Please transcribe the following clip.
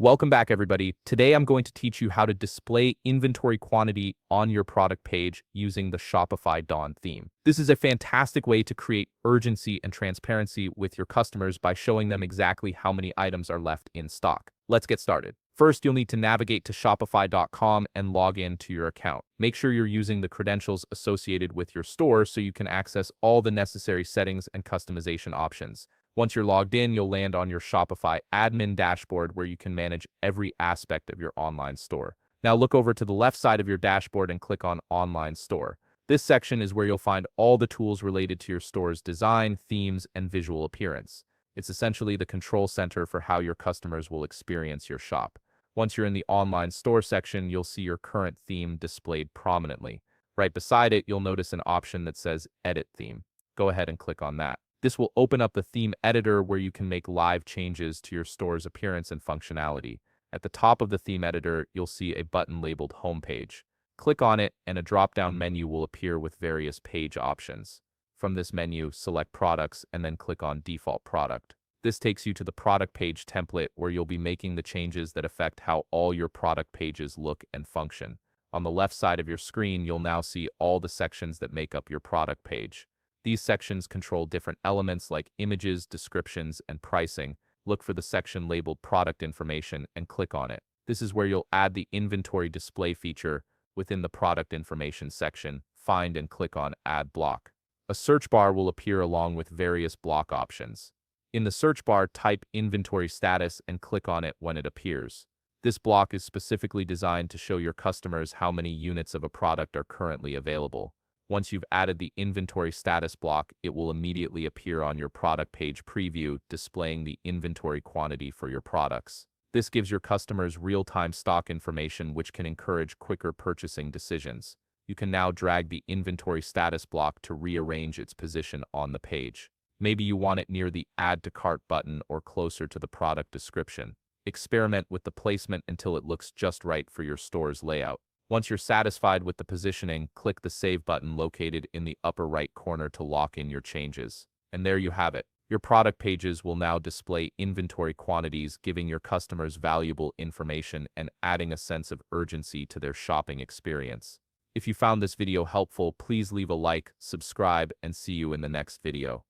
Welcome back, everybody. Today I'm going to teach you how to display inventory quantity on your product page using the Shopify Dawn theme. This is a fantastic way to create urgency and transparency with your customers by showing them exactly how many items are left in stock. Let's get started. First, you'll need to navigate to shopify.com and log in to your account. Make sure you're using the credentials associated with your store so you can access all the necessary settings and customization options. Once you're logged in, you'll land on your Shopify admin dashboard where you can manage every aspect of your online store. Now look over to the left side of your dashboard and click on Online Store. This section is where you'll find all the tools related to your store's design, themes, and visual appearance. It's essentially the control center for how your customers will experience your shop. Once you're in the Online Store section, you'll see your current theme displayed prominently. Right beside it, you'll notice an option that says Edit Theme. Go ahead and click on that. This will open up the theme editor where you can make live changes to your store's appearance and functionality. At the top of the theme editor, you'll see a button labeled Homepage. Click on it and a drop-down menu will appear with various page options. From this menu, select Products and then click on Default Product. This takes you to the product page template where you'll be making the changes that affect how all your product pages look and function. On the left side of your screen, you'll now see all the sections that make up your product page. These sections control different elements like images, descriptions, and pricing. Look for the section labeled Product Information and click on it. This is where you'll add the inventory display feature within the Product Information section. Find and click on Add Block. A search bar will appear along with various block options. In the search bar, type Inventory Status and click on it when it appears. This block is specifically designed to show your customers how many units of a product are currently available. Once you've added the inventory status block, it will immediately appear on your product page preview, displaying the inventory quantity for your products. This gives your customers real-time stock information, which can encourage quicker purchasing decisions. You can now drag the inventory status block to rearrange its position on the page. Maybe you want it near the Add to Cart button or closer to the product description. Experiment with the placement until it looks just right for your store's layout. Once you're satisfied with the positioning, click the Save button located in the upper right corner to lock in your changes. And there you have it. Your product pages will now display inventory quantities, giving your customers valuable information and adding a sense of urgency to their shopping experience. If you found this video helpful, please leave a like, subscribe, and see you in the next video.